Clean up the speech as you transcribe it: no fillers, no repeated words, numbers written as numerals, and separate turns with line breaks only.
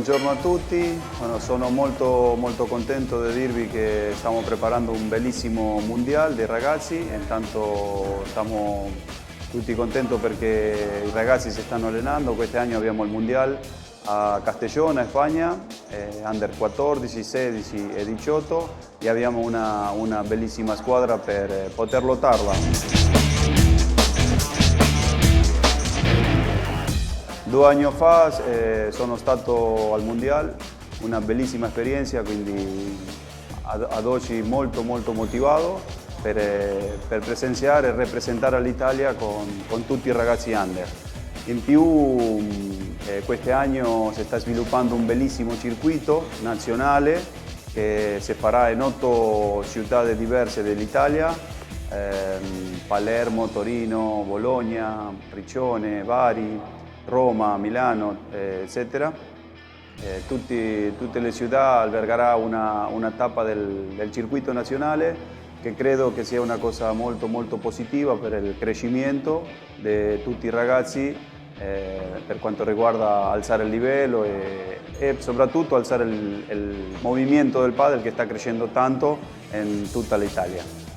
buongiorno a tutti. Bueno, sono molto contento di dirvi che stiamo preparando un bellissimo mondiale dei ragazzi. Intanto siamo tutti contenti perché i ragazzi si stanno allenando. Quest'anno abbiamo il mondiale a Castellón, Spagna, under 14, 16 e 18 e abbiamo una bellissima squadra per poter lottarla. 2 anni fa sono stato al Mondiale, una bellissima esperienza, quindi ad oggi molto motivato per presenziare e rappresentare l'Italia con tutti i ragazzi under. In più quest'anno si sta sviluppando un bellissimo circuito nazionale che si farà in 8 città diverse dell'Italia, Palermo, Torino, Bologna, Riccione, Bari, Roma, Milano, eccetera. Tutte le città albergarà una tappa del circuito nazionale che credo che sia una cosa molto positiva per il crescimento di tutti i ragazzi per quanto riguarda alzare il livello e soprattutto alzare il movimento del padel che sta crescendo tanto in tutta l'Italia.